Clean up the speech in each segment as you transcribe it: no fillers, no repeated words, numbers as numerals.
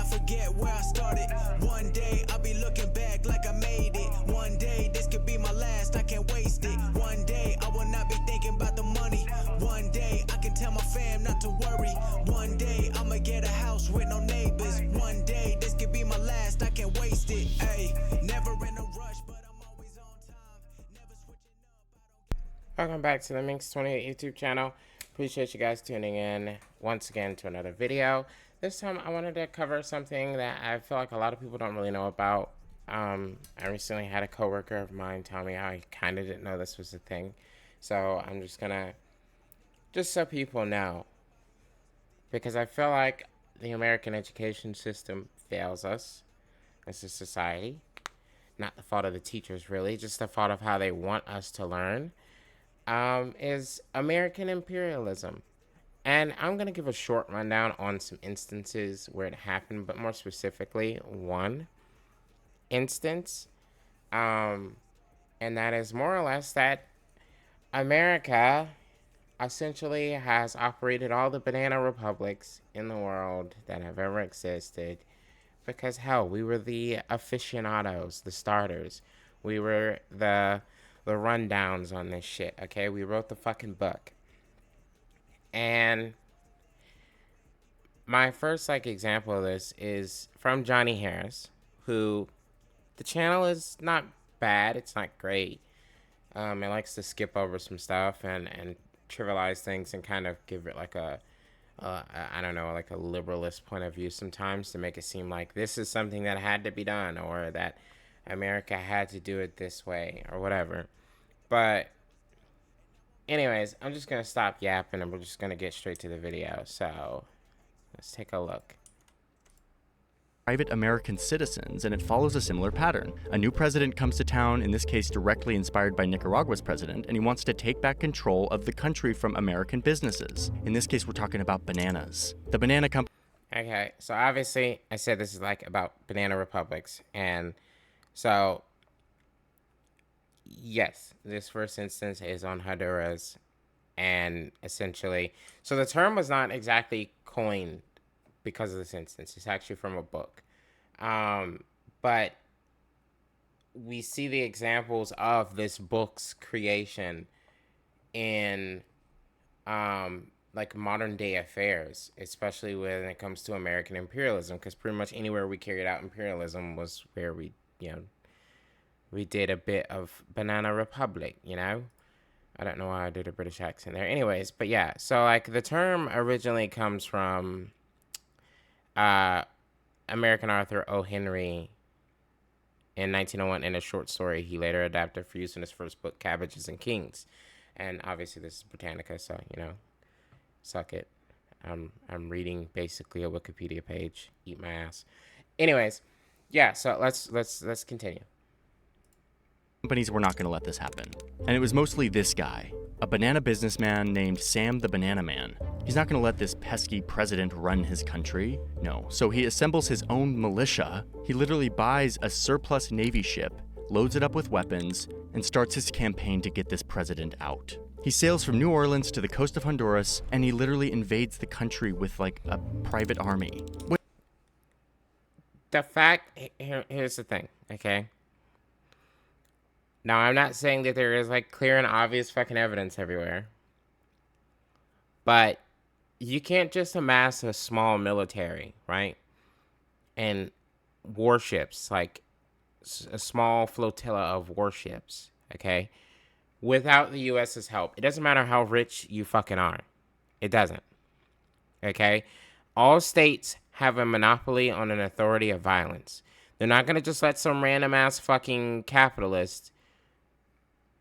forget where I started. One day I'll be looking back like I made it. One day this could be my last, I can't waste it. One day I will not be thinking about the money. One day I can tell my fam not to worry. One day I'ma get a house with no neighbors. One day this could be my last, I can't waste it. Ayy, never in a rush, but I'm always on time. Never switching up. Welcome back to the Minx28 YouTube channel. Appreciate you guys tuning in once again to another video. This time I wanted to cover something that I feel like a lot of people don't really know about. I recently had a coworker of mine tell me how he kind of didn't know this was a thing. So I'm just gonna, just so people know, because I feel like the American education system fails us as a society. Not the fault of the teachers really, just the fault of how they want us to learn. Is American imperialism. And I'm going to give a short rundown on some instances where it happened, but more specifically, one instance. And that is more or less that America essentially has operated all the banana republics in the world that have ever existed. Because, hell, we were the aficionados, the starters. We were the rundowns on this shit, okay? We wrote the fucking book. And my first, example of this is from Johnny Harris, who, the channel is not bad, it's not great. It likes to skip over some stuff and trivialize things and kind of give it I don't know, like a liberalist point of view sometimes to make it seem like this is something that had to be done or that America had to do it this way or whatever. But anyways, I'm just going to stop yapping and we're just going to get straight to the video. So let's take a look. Private American citizens, and it follows a similar pattern. A new president comes to town, in this case directly inspired by Nicaragua's president, and he wants to take back control of the country from American businesses. In this case, we're talking about bananas. The banana company... Okay, so obviously I said this is about banana republics, and so yes, this first instance is on Honduras, and essentially, so the term was not exactly coined because of this instance. It's actually from a book. But we see the examples of this book's creation in, modern day affairs, especially when it comes to American imperialism, because pretty much anywhere we carried out imperialism was where we did a bit of banana republic, I don't know why I did a British accent there. Anyways, but yeah, so the term originally comes from American author O. Henry in 1901 in a short story he later adapted for use in his first book, Cabbages and Kings. And obviously this is Britannica, so, suck it. I'm reading basically a Wikipedia page. Eat my ass. Anyways, yeah, so let's continue. Companies were not going to let this happen. And it was mostly this guy, a banana businessman named Sam the Banana Man. He's not going to let this pesky president run his country. No. So he assembles his own militia. He literally buys a surplus Navy ship, loads it up with weapons, and starts his campaign to get this president out. He sails from New Orleans to the coast of Honduras, and he literally invades the country with a private army. The fact, here's the thing, okay? Now, I'm not saying that there is, clear and obvious fucking evidence everywhere. But you can't just amass a small military, right? And warships, a small flotilla of warships, okay? Without the U.S.'s help. It doesn't matter how rich you fucking are. It doesn't. Okay? All states have a monopoly on an authority of violence. They're not going to just let some random ass fucking capitalist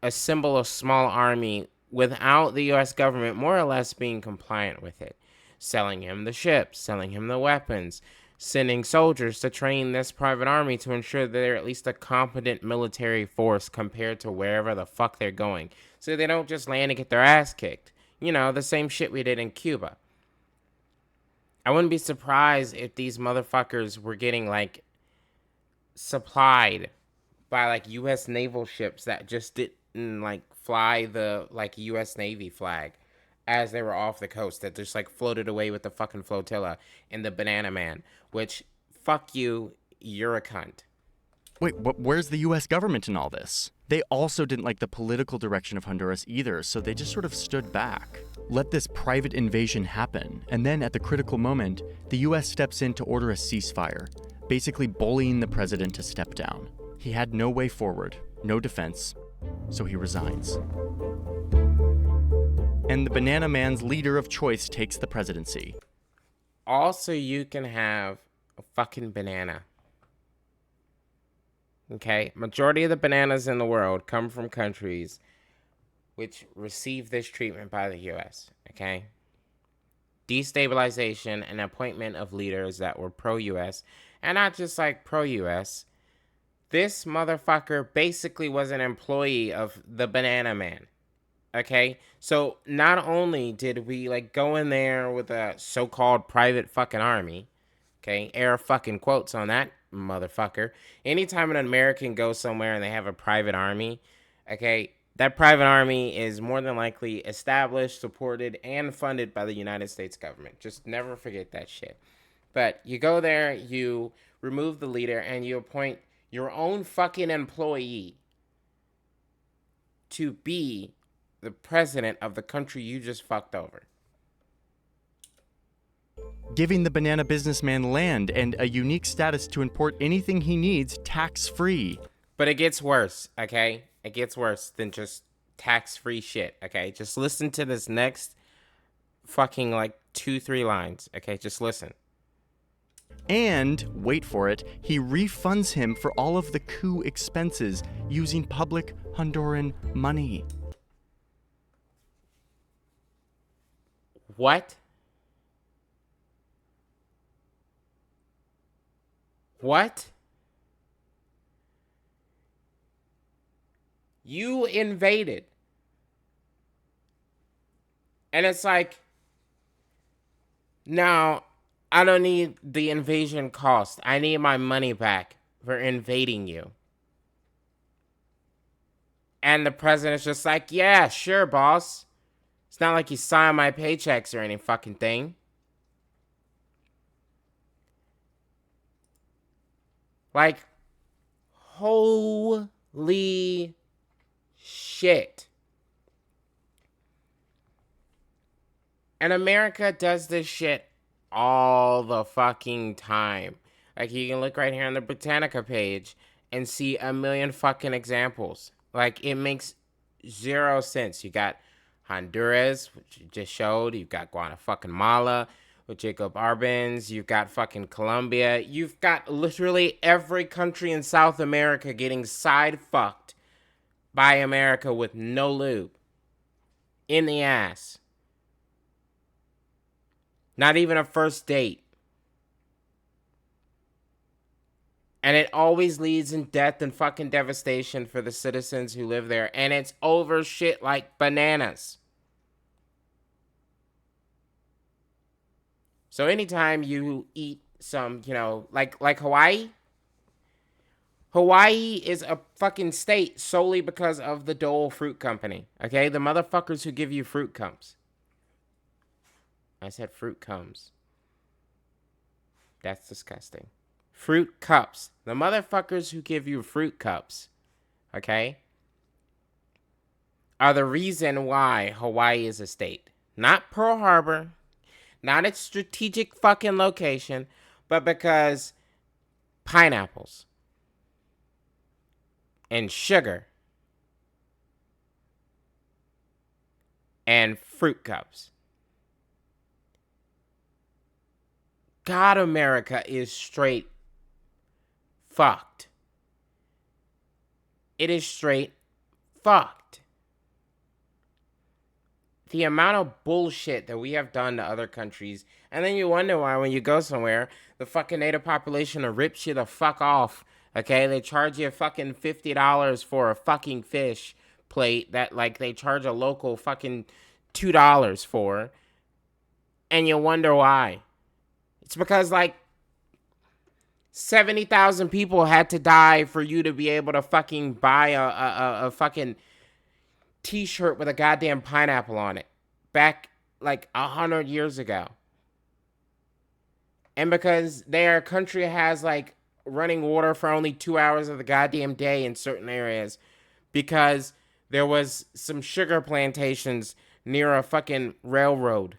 assemble a small army without the U.S. government more or less being compliant with it. Selling him the ships, selling him the weapons, sending soldiers to train this private army to ensure that they're at least a competent military force compared to wherever the fuck they're going. So they don't just land and get their ass kicked. The same shit we did in Cuba. I wouldn't be surprised if these motherfuckers were getting, supplied by, U.S. naval ships that just didn't, fly the, U.S. Navy flag as they were off the coast, that just, floated away with the fucking flotilla in the Banana Man, which fuck you, you're a cunt. Wait, where's the U.S. government in all this? They also didn't like the political direction of Honduras either, so they just sort of stood back. Let this private invasion happen, and then at the critical moment, the U.S. steps in to order a ceasefire, basically bullying the president to step down. He had no way forward, no defense, so he resigns. And the Banana Man's leader of choice takes the presidency. Also, you can have a fucking banana. Okay? Majority of the bananas in the world come from countries which receive this treatment by the U.S., okay? Destabilization and appointment of leaders that were pro-U.S., and not just like pro-U.S. This motherfucker basically was an employee of the Banana Man, okay? So not only did we like go in there with a so-called private fucking army, okay? Air fucking quotes on that motherfucker. Anytime an American goes somewhere and they have a private army, okay, that private army is more than likely established, supported, and funded by the United States government. Just never forget that shit. But you go there, you remove the leader, and you appoint your own fucking employee to be the president of the country you just fucked over. Giving the banana businessman land and a unique status to import anything he needs tax-free. But it gets worse, okay? It gets worse than just tax-free shit, okay? Just listen to this next fucking, like, 2-3 lines, okay? Just listen. And, wait for it, he refunds him for all of the coup expenses using public Honduran money. What? What? You invaded. And it's like, now, I don't need the invasion cost. I need my money back for invading you. And the president's just like, yeah, sure, boss. It's not like you sign my paychecks or any fucking thing. Like, holy shit. And America does this shit all the fucking time. Like, you can look right here on the Britannica page and see a million fucking examples. Like, it makes zero sense. You got Honduras, which you just showed. You've got Guatemala with Jacob Arbenz. You've got fucking Colombia. You've got literally every country in South America getting side-fucked by America with no lube. In the ass. Not even a first date. And it always leads in death and fucking devastation for the citizens who live there. And it's over shit like bananas. So anytime you eat some, you know, like Hawaii. Hawaii is a fucking state solely because of the Dole Fruit Company. Okay? The motherfuckers who give you fruit cups. I said fruit comes. That's disgusting. Fruit cups. The motherfuckers who give you fruit cups, okay, are the reason why Hawaii is a state. Not Pearl Harbor, not its strategic fucking location, but because pineapples and sugar and fruit cups. God, America is straight fucked. It is straight fucked. The amount of bullshit that we have done to other countries, and then you wonder why when you go somewhere, the fucking native population rips you the fuck off, okay? They charge you fucking $50 for a fucking fish plate that, like, they charge a local fucking $2 for, and you wonder why. It's because, like, 70,000 people had to die for you to be able to fucking buy a fucking t-shirt with a goddamn pineapple on it. Back, like, 100 years ago. And because their country has like running water for only 2 hours of the goddamn day in certain areas, because there was some sugar plantations near a fucking railroad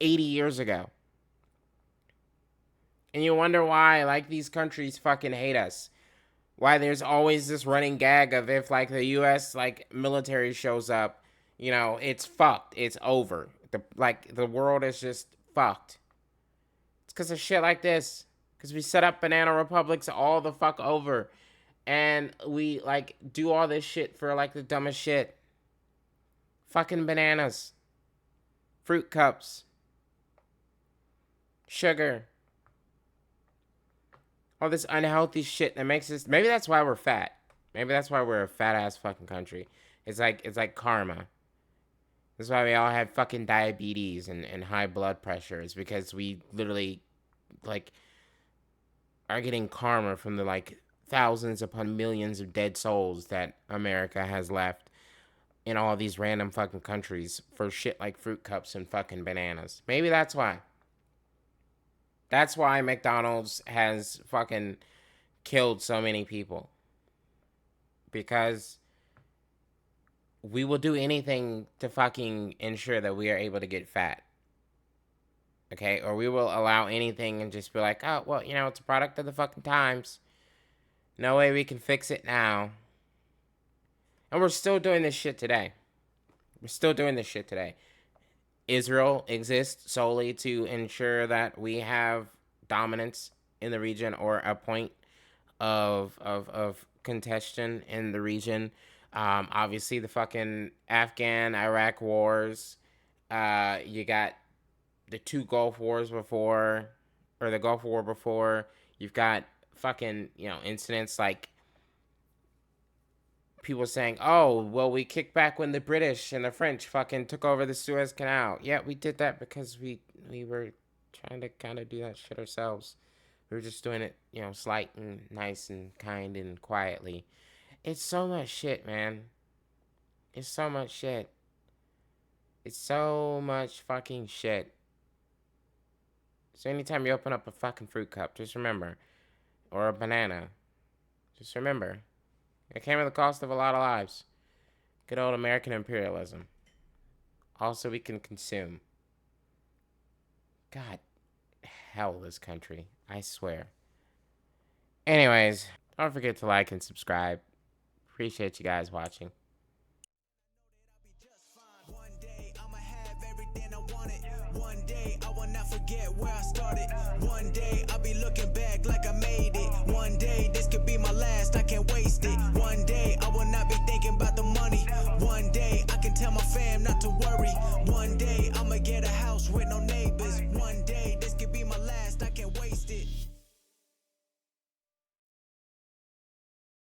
80 years ago. And you wonder why, like, these countries fucking hate us. Why there's always this running gag of if, like, the U.S., like, military shows up, you know, it's fucked. It's over. The world is just fucked. It's because of shit like this. Because we set up banana republics all the fuck over. And we, like, do all this shit for, like, the dumbest shit. Fucking bananas. Fruit cups. Sugar. All this unhealthy shit that makes us... Maybe that's why we're fat. Maybe that's why we're a fat-ass fucking country. It's like karma. That's why we all have fucking diabetes and high blood pressure. It's because we literally, like, are getting karma from the, like, thousands upon millions of dead souls that America has left in all these random fucking countries for shit like fruit cups and fucking bananas. Maybe that's why. That's why McDonald's has fucking killed so many people. Because we will do anything to fucking ensure that we are able to get fat. Okay? Or we will allow anything and just be like, oh, well, you know, it's a product of the fucking times. No way we can fix it now. And we're still doing this shit today. We're still doing this shit today. Israel exists solely to ensure that we have dominance in the region, or a point of contention in the region. Obviously, the fucking Afghan-Iraq wars. You got the two Gulf Wars before, or the Gulf War before. You've got fucking, you know, incidents like people saying, oh, well, we kicked back when the British and the French fucking took over the Suez Canal. Yeah, we did that because we were trying to kind of do that shit ourselves. We were just doing it, you know, slight and nice and kind and quietly. It's so much shit, man. It's so much shit. It's so much fucking shit. So anytime you open up a fucking fruit cup, just remember, or a banana, just remember, it came at the cost of a lot of lives. Good old American imperialism. Also, we can consume. God, hell, this country. I swear. Anyways, don't forget to like and subscribe. Appreciate you guys watching. One day I'ma have everything I wanted. One day I will not forget where I started. One day I'll be looking back like I made it.